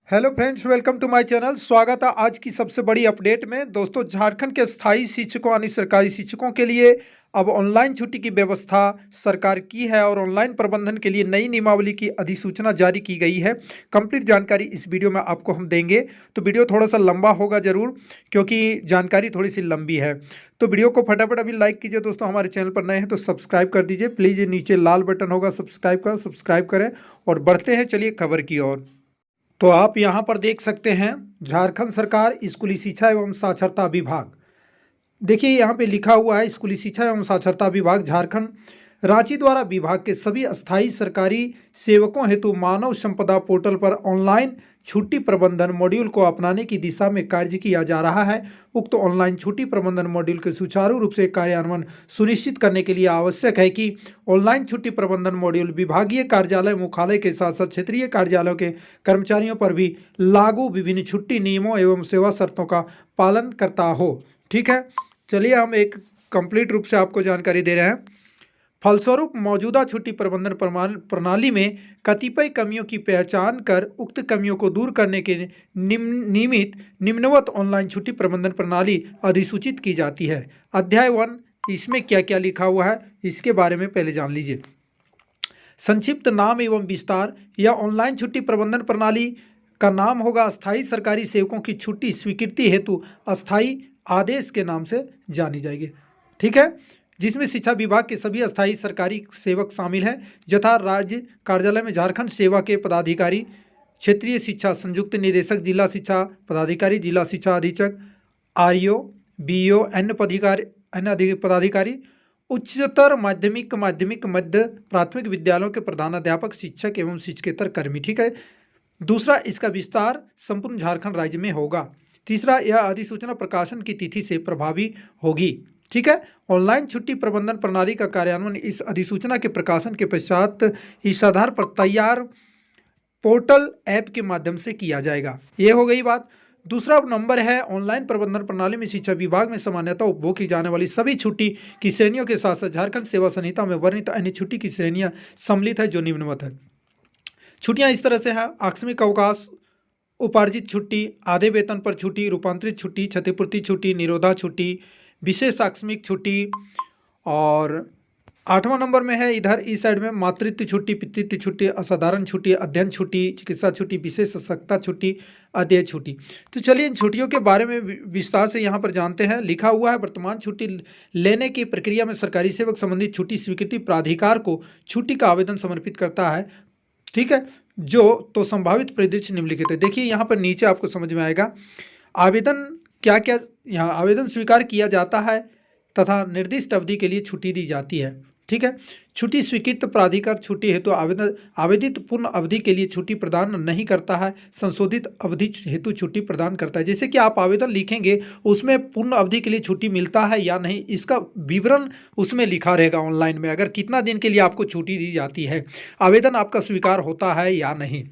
Hello friends, welcome to my channel. स्वागत है आज की सबसे बड़ी अपडेट में। दोस्तों, झारखंड के स्थायी शिक्षकों यानी सरकारी शिक्षकों के लिए अब ऑनलाइन छुट्टी की व्यवस्था सरकार की है और ऑनलाइन प्रबंधन के लिए नई नियमावली की अधिसूचना जारी की गई है। कंप्लीट जानकारी इस वीडियो में आपको हम देंगे, तो वीडियो थोड़ा सा लंबा होगा ज़रूर, क्योंकि जानकारी थोड़ी सी लंबी है। तो वीडियो को फटाफट अभी लाइक कीजिए। दोस्तों, हमारे चैनल पर नए हैं तो सब्सक्राइब कर दीजिए प्लीज़। ये नीचे लाल बटन होगा सब्सक्राइब करें और बढ़ते हैं चलिए खबर की ओर। तो आप यहाँ पर देख सकते हैं झारखंड सरकार स्कूली शिक्षा एवं साक्षरता विभाग। देखिए यहाँ पे लिखा हुआ है स्कूली शिक्षा एवं साक्षरता विभाग झारखंड रांची द्वारा विभाग के सभी अस्थायी सरकारी सेवकों हेतु मानव संपदा पोर्टल पर ऑनलाइन छुट्टी प्रबंधन मॉड्यूल को अपनाने की दिशा में कार्य किया जा रहा है। उक्त ऑनलाइन छुट्टी प्रबंधन मॉड्यूल के सुचारू रूप से कार्यान्वयन सुनिश्चित करने के लिए आवश्यक है कि ऑनलाइन छुट्टी प्रबंधन मॉड्यूल विभागीय कार्यालय मुख्यालय के साथ साथ क्षेत्रीय कार्यालयों के कर्मचारियों पर भी लागू विभिन्न छुट्टी नियमों एवं सेवा शर्तों का पालन करता हो। ठीक है, चलिए हम एक कंप्लीट रूप से आपको जानकारी दे रहे हैं। फलस्वरूप मौजूदा छुट्टी प्रबंधन प्रणाली में कतिपय कमियों की पहचान कर उक्त कमियों को दूर करने के निमित्त निम्नवत ऑनलाइन छुट्टी प्रबंधन प्रणाली अधिसूचित की जाती है। अध्याय 1, इसमें क्या क्या लिखा हुआ है इसके बारे में पहले जान लीजिए। संक्षिप्त नाम एवं विस्तार। यह ऑनलाइन छुट्टी प्रबंधन प्रणाली का नाम होगा अस्थायी सरकारी सेवकों की छुट्टी स्वीकृति हेतु अस्थायी आदेश के नाम से जानी जाएगी। ठीक है, जिसमें शिक्षा विभाग के सभी अस्थायी सरकारी सेवक शामिल हैं, यथा राज्य कार्यालय में झारखंड सेवा के पदाधिकारी, क्षेत्रीय शिक्षा संयुक्त निदेशक, जिला शिक्षा पदाधिकारी, जिला शिक्षा अधीक्षक, आरईओ, बीईओ, अन्य पदाधिकारी, उच्चतर माध्यमिक मध्य प्राथमिक विद्यालयों के प्रधानाध्यापक, शिक्षक एवं शिक्षकेतर कर्मी। ठीक है, दूसरा, इसका विस्तार संपूर्ण झारखंड राज्य में होगा। तीसरा, यह अधिसूचना प्रकाशन की तिथि से प्रभावी होगी। ठीक है, ऑनलाइन छुट्टी प्रबंधन प्रणाली का कार्यान्वयन इस अधिसूचना के प्रकाशन के पश्चात इस आधार पर तैयार पोर्टल ऐप के माध्यम से किया जाएगा। ये हो गई बात। दूसरा नंबर है ऑनलाइन प्रबंधन प्रणाली में शिक्षा विभाग में सामान्यतः उपभोग की जाने वाली सभी छुट्टी की श्रेणियों के साथ साथ झारखंड सेवा संहिता में वर्णित अन्य छुट्टी की श्रेणियां सम्मिलित है, जो निम्नवत है। छुट्टियां इस तरह से हैं: आकस्मिक अवकाश, उपार्जित छुट्टी, आधे वेतन पर छुट्टी, रूपांतरित छुट्टी, क्षतिपूर्ति छुट्टी, निरोधा छुट्टी, विशेष आकस्मिक छुट्टी। और 8वां नंबर में है इधर इस साइड में मातृत्व छुट्टी, पितृत्व छुट्टी, असाधारण छुट्टी, अध्ययन छुट्टी, चिकित्सा छुट्टी, विशेष आवश्यकता छुट्टी, अध्यय छुट्टी। तो चलिए इन छुट्टियों के बारे में विस्तार से यहाँ पर जानते हैं। लिखा हुआ है वर्तमान छुट्टी लेने की प्रक्रिया में सरकारी सेवक संबंधित छुट्टी स्वीकृति प्राधिकार को छुट्टी का आवेदन समर्पित करता है। ठीक है, जो तो संभावित परिदृश्य निम्नलिखित है। देखिए यहाँ पर नीचे आपको समझ में आएगा आवेदन क्या क्या। यहाँ आवेदन स्वीकार किया जाता है तथा निर्दिष्ट अवधि के लिए छुट्टी दी जाती है। ठीक है, छुट्टी स्वीकृत प्राधिकार छुट्टी हेतु आवेदित पूर्ण अवधि के लिए छुट्टी प्रदान नहीं करता है, संशोधित अवधि हेतु छुट्टी प्रदान करता है। जैसे कि आप आवेदन लिखेंगे उसमें पूर्ण अवधि के लिए छुट्टी मिलता है या नहीं, इसका विवरण उसमें लिखा रहेगा ऑनलाइन में, अगर कितना दिन के लिए आपको छुट्टी दी जाती है, आवेदन आपका स्वीकार होता है या नहीं।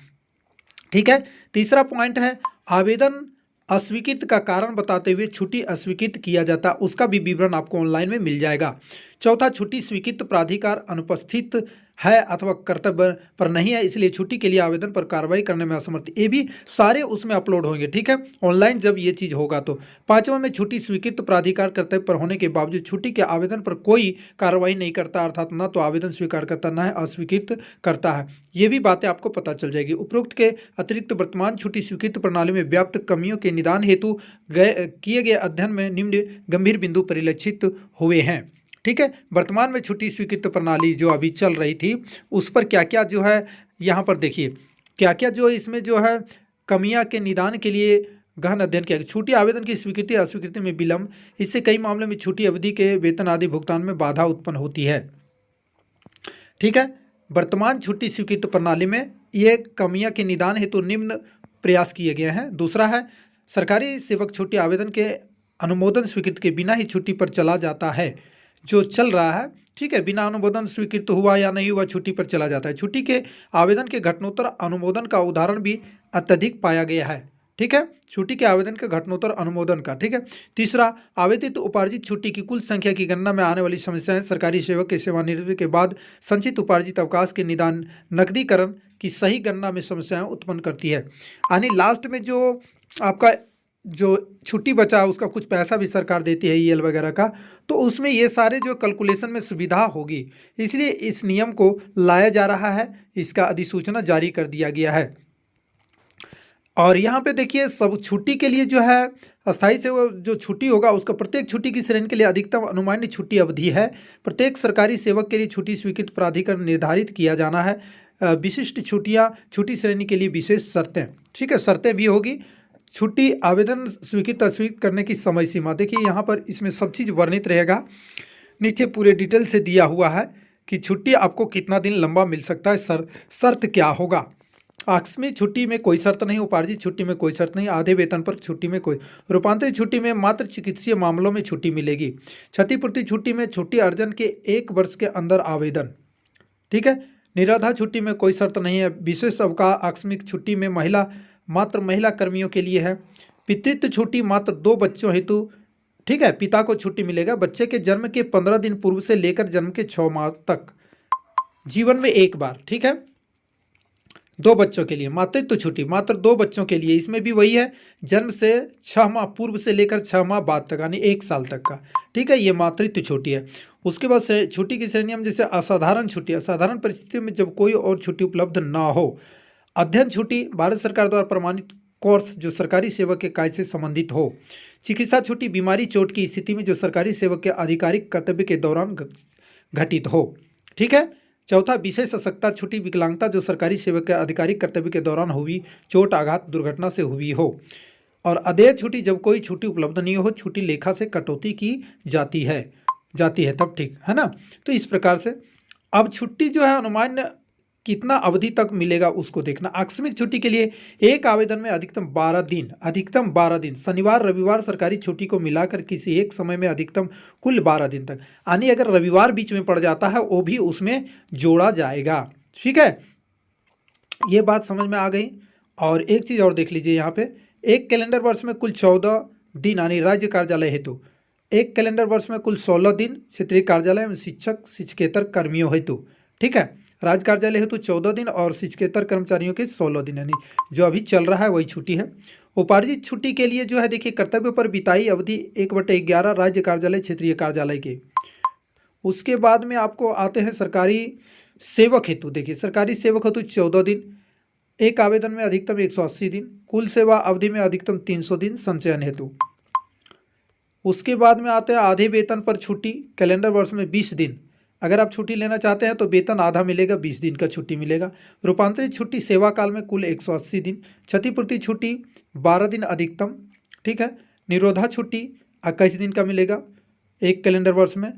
ठीक है, तीसरा पॉइंट है आवेदन अस्वीकृत का कारण बताते हुए छुट्टी अस्वीकृत किया जाता, उसका भी विवरण आपको ऑनलाइन में मिल जाएगा। चौथा, छुट्टी स्वीकृत प्राधिकार अनुपस्थित है अथवा कर्तव्य पर नहीं है, इसलिए छुट्टी के लिए आवेदन पर कार्रवाई करने में असमर्थ। ये भी सारे उसमें अपलोड होंगे। ठीक है, ऑनलाइन जब ये चीज़ होगा तो। 5वां में छुट्टी स्वीकृत प्राधिकार कर्तव्य पर होने के बावजूद छुट्टी के आवेदन पर कोई कार्रवाई नहीं करता, अर्थात न तो आवेदन स्वीकार करता न है अस्वीकृत करता है। ये भी बातें आपको पता चल जाएगी। उपरोक्त के अतिरिक्त वर्तमान छुट्टी स्वीकृत प्रणाली में व्याप्त कमियों के निदान हेतु किए गए अध्ययन में निम्न गंभीर बिंदु परिलक्षित हुए हैं। ठीक है, वर्तमान में छुट्टी स्वीकृत प्रणाली जो अभी चल रही थी उस पर क्या क्या जो है यहाँ पर देखिए क्या क्या जो इसमें जो है कमियाँ के निदान के लिए गहन अध्ययन किया। छुट्टी आवेदन की स्वीकृति अस्वीकृति में विलंब, इससे कई मामलों में छुट्टी अवधि के वेतन आदि भुगतान में बाधा उत्पन्न होती है। ठीक है, वर्तमान छुट्टी स्वीकृत प्रणाली में ये कमियाँ के निदान हेतु निम्न प्रयास किए गए हैं। दूसरा है सरकारी सेवक छुट्टी आवेदन के अनुमोदन स्वीकृत के बिना ही छुट्टी पर चला जाता है, जो चल रहा है। ठीक है, बिना अनुमोदन स्वीकृत हुआ या नहीं हुआ छुट्टी पर चला जाता है। छुट्टी के आवेदन के घटनोत्तर अनुमोदन का उदाहरण भी अत्यधिक पाया गया है। ठीक है, छुट्टी के आवेदन के घटनोत्तर अनुमोदन का। ठीक है, तीसरा, आवेदित उपार्जित छुट्टी की कुल संख्या की गणना में आने वाली समस्याएं, सरकारी सेवक के सेवानिवृत्ति के बाद संचित उपार्जित अवकाश के निदान, नकदीकरण की सही गणना में समस्याएं उत्पन्न करती है। यानी लास्ट में जो आपका जो छुट्टी बचा उसका कुछ पैसा भी सरकार देती है ईएल वगैरह का, तो उसमें ये सारे जो कैलकुलेशन में सुविधा होगी, इसलिए इस नियम को लाया जा रहा है, इसका अधिसूचना जारी कर दिया गया है। और यहाँ पे देखिए, सब छुट्टी के लिए जो है अस्थायी से वो जो छुट्टी होगा उसका प्रत्येक छुट्टी की श्रेणी के लिए अधिकतम अनुमान्य छुट्टी अवधि है। प्रत्येक सरकारी सेवक के लिए छुट्टी स्वीकृत प्राधिकरण निर्धारित किया जाना है। विशिष्ट छुट्टियाँ, छुट्टी श्रेणी के लिए विशेष शर्तें, ठीक है, शर्तें भी होगी। छुट्टी आवेदन स्वीकृत अस्वीकृत करने की समय सीमा, देखिए यहाँ पर इसमें सब चीज़ वर्णित रहेगा, नीचे पूरे डिटेल से दिया हुआ है कि छुट्टी आपको कितना दिन लंबा मिल सकता है, शर्त क्या होगा। आकस्मिक छुट्टी में कोई शर्त नहीं, उपार्जित छुट्टी में कोई शर्त नहीं, आधे वेतन पर छुट्टी में कोई, रूपांतरित छुट्टी में मात्र चिकित्सीय मामलों में छुट्टी मिलेगी। क्षतिपूर्ति छुट्टी में छुट्टी अर्जन के 1 वर्ष के अंदर आवेदन। ठीक है, निराधा छुट्टी में कोई शर्त नहीं है। विशेष अवकाश आकस्मिक छुट्टी में मात्र महिला कर्मियों के लिए है। पितृत्व छुट्टी मात्र 2 बच्चों हेतु, ठीक है, पिता को छुट्टी मिलेगा बच्चे के जन्म के 15 दिन पूर्व से लेकर जन्म के 6 माह तक, जीवन में 1 बार। ठीक है, 2 बच्चों के लिए मातृत्व छुट्टी मात्र 2 बच्चों के लिए, इसमें भी वही है, जन्म से 6 माह पूर्व से लेकर 6 माह बाद तक, यानी 1 साल तक का। ठीक है, ये मातृत्व छुट्टी है। उसके बाद छुट्टी की श्रेणी में जैसे असाधारण छुट्टी, असाधारण परिस्थितियों में जब कोई और छुट्टी उपलब्ध ना हो। अध्ययन छुट्टी, भारत सरकार द्वारा प्रमाणित कोर्स जो सरकारी सेवक के कार्य से संबंधित हो। चिकित्सा छुट्टी, बीमारी चोट की स्थिति में जो सरकारी सेवक के आधिकारिक कर्तव्य के दौरान घटित हो। ठीक है, चौथा, विशेष आवश्यकता छुट्टी, विकलांगता जो सरकारी सेवक के आधिकारिक कर्तव्य के दौरान हुई चोट, आघात, दुर्घटना से हुई हो। और अदेय छुट्टी, जब कोई छुट्टी उपलब्ध नहीं हो, छुट्टी लेखा से कटौती की जाती है तब, ठीक है ना। तो इस प्रकार से अब छुट्टी जो है अनुमान्य कितना अवधि तक मिलेगा उसको देखना। आकस्मिक छुट्टी के लिए एक आवेदन में अधिकतम 12 दिन, शनिवार रविवार सरकारी छुट्टी को मिलाकर किसी एक समय में अधिकतम कुल 12 दिन तक, यानी अगर रविवार बीच में पड़ जाता है वो भी उसमें जोड़ा जाएगा। ठीक है, ये बात समझ में आ गई। और एक चीज़ और देख लीजिए यहाँ पे, एक कैलेंडर वर्ष में कुल 14 दिन, यानी राज्य कार्यालय हेतु एक कैलेंडर वर्ष में कुल 16 दिन, क्षेत्रीय कार्यालय में शिक्षक शिक्षकेतर कर्मियों हेतु, ठीक है, राज्य कार्यालय हेतु 14 दिन और शिक्षकेतर कर्मचारियों के 16 दिन, यानी जो अभी चल रहा है वही छुट्टी है। उपार्जित छुट्टी के लिए जो है देखिए, कर्तव्य पर बिताई अवधि 1/11 राज्य कार्यालय क्षेत्रीय कार्यालय के। उसके बाद में आपको आते हैं सरकारी सेवक हेतु। देखिए, सरकारी सेवक हेतु 14 दिन, एक आवेदन में अधिकतम 180 दिन, कुल सेवा अवधि में अधिकतम 300 दिन संचयन हेतु। उसके बाद में आते हैं आधे वेतन पर छुट्टी, कैलेंडर वर्ष में 20 दिन, अगर आप छुट्टी लेना चाहते हैं तो वेतन आधा मिलेगा, 20 दिन का छुट्टी मिलेगा। रूपांतरित छुट्टी सेवा काल में कुल 180 दिन, क्षतिपूर्ति छुट्टी 12 दिन अधिकतम, ठीक है। निरोधा छुट्टी 21 दिन का मिलेगा एक कैलेंडर वर्ष में।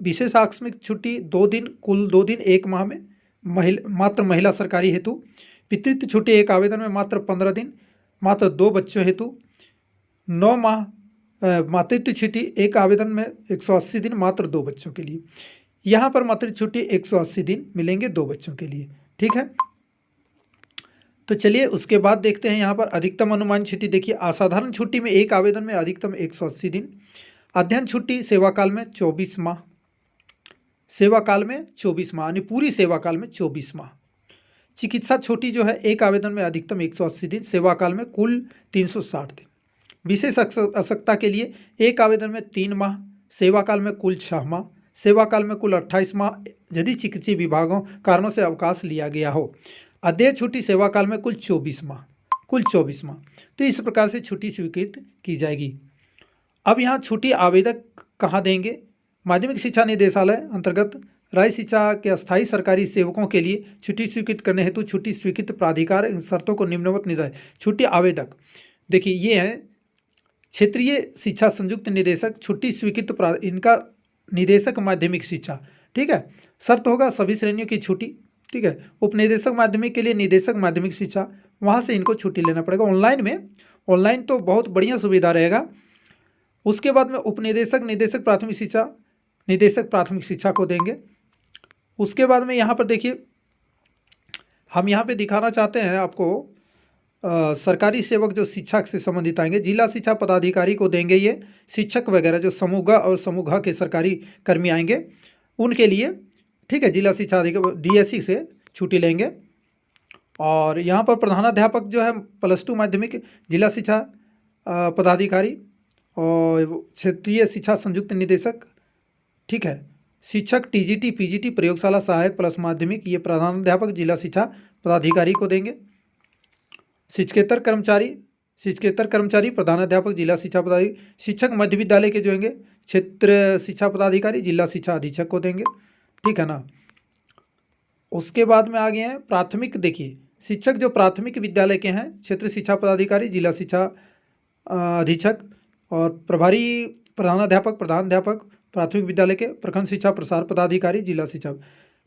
विशेष आकस्मिक छुट्टी 2 दिन, कुल 2 दिन एक माह में, मात्र महिला सरकारी हेतु। पितृत्व छुट्टी एक आवेदन में मात्र 15 दिन, मात्र 2 बच्चों हेतु। 9 माह मातृत्व छुट्टी एक आवेदन में 180 दिन, मात्र 2 बच्चों के लिए। यहाँ पर मातृत्व छुट्टी 180 दिन मिलेंगे 2 बच्चों के लिए, ठीक है। तो चलिए उसके बाद देखते हैं यहाँ पर अधिकतम अनुमानित छुट्टी। देखिए, असाधारण छुट्टी में एक आवेदन में अधिकतम 180 दिन, अध्ययन छुट्टी सेवा काल में 24 माह, सेवा काल में 24 माह, यानी पूरी सेवा काल में 24 माह। चिकित्सा छुट्टी जो है एक आवेदन में अधिकतम 180 दिन, सेवा काल में कुल 360 दिन। विशेष आवश्यकता के लिए एक आवेदन में 3 माह, सेवा काल में कुल 6 माह, सेवा काल में कुल 28 माह यदि चिकित्सीय विभागों कारणों से अवकाश लिया गया हो। अदेय छुट्टी सेवा काल में कुल 24 माह, कुल 24 माह। तो इस प्रकार से छुट्टी स्वीकृत की जाएगी। अब यहाँ छुट्टी आवेदक कहाँ देंगे? माध्यमिक शिक्षा निदेशालय अंतर्गत राज्य शिक्षा के अस्थायी सरकारी सेवकों के लिए छुट्टी स्वीकृत करने हेतु छुट्टी स्वीकृत प्राधिकार इन शर्तों को निम्नवत निर्धारित। छुट्टी आवेदक देखिए, ये है क्षेत्रीय शिक्षा संयुक्त निदेशक, छुट्टी स्वीकृत इनका निदेशक माध्यमिक शिक्षा, ठीक है। शर्त होगा सभी श्रेणियों की छुट्टी, ठीक है। उपनिदेशक माध्यमिक के लिए निदेशक माध्यमिक शिक्षा, वहाँ से इनको छुट्टी लेना पड़ेगा ऑनलाइन में। ऑनलाइन तो बहुत बढ़िया सुविधा रहेगा। उसके बाद में उपनिदेशक निदेशक प्राथमिक शिक्षा, निदेशक प्राथमिक शिक्षा को देंगे। उसके बाद में यहाँ पर देखिए, हम यहाँ पे दिखाना चाहते हैं आपको सरकारी सेवक जो शिक्षा से संबंधित आएंगे, जिला शिक्षा पदाधिकारी को देंगे ये। शिक्षक वगैरह जो समूह और समूह के सरकारी कर्मी आएंगे उनके लिए, ठीक है, जिला शिक्षा अधिकारी डीएससी से छुट्टी लेंगे। और यहाँ पर प्रधानाध्यापक जो है +2 माध्यमिक जिला शिक्षा पदाधिकारी और क्षेत्रीय शिक्षा संयुक्त निदेशक, ठीक है, शिक्षक टीजीटी पीजीटी प्रयोगशाला सहायक प्लस माध्यमिक, ये प्रधानाध्यापक जिला शिक्षा पदाधिकारी को देंगे। शिक्षकेतर कर्मचारी प्रधानाध्यापक जिला शिक्षा पदाधिकारी, शिक्षक मध्य विद्यालय के जो होंगे क्षेत्र शिक्षा पदाधिकारी जिला शिक्षा अधीक्षक को देंगे, ठीक है ना। उसके बाद में आ गए हैं प्राथमिक। देखिए, शिक्षक जो प्राथमिक विद्यालय के हैं क्षेत्र शिक्षा पदाधिकारी जिला शिक्षा अधीक्षक, और प्रभारी प्रधानाध्यापक प्राथमिक विद्यालय के प्रखंड शिक्षा प्रसार पदाधिकारी जिला शिक्षा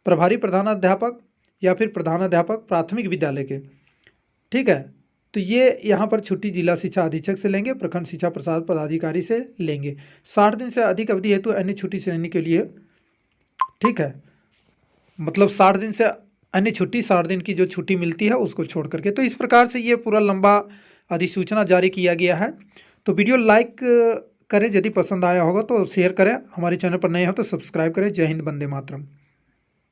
प्रभारी प्रधानाध्यापक या फिर प्रधानाध्यापक प्राथमिक विद्यालय के, ठीक है। तो ये यहाँ पर छुट्टी जिला शिक्षा अधीक्षक से लेंगे, प्रखंड शिक्षा प्रसार पदाधिकारी से लेंगे। 60 दिन से अधिक अवधि हेतु अन्य छुट्टी श्रेणी के लिए, ठीक है, मतलब 60 दिन से अन्य छुट्टी, 60 दिन की जो छुट्टी मिलती है उसको छोड़ करके। तो इस प्रकार से ये पूरा लंबा अधिसूचना जारी किया गया है। तो वीडियो लाइक करें, यदि पसंद आया होगा तो शेयर करें, हमारे चैनल पर नए हो तो सब्सक्राइब करें। जय हिंद, वंदे मातरम।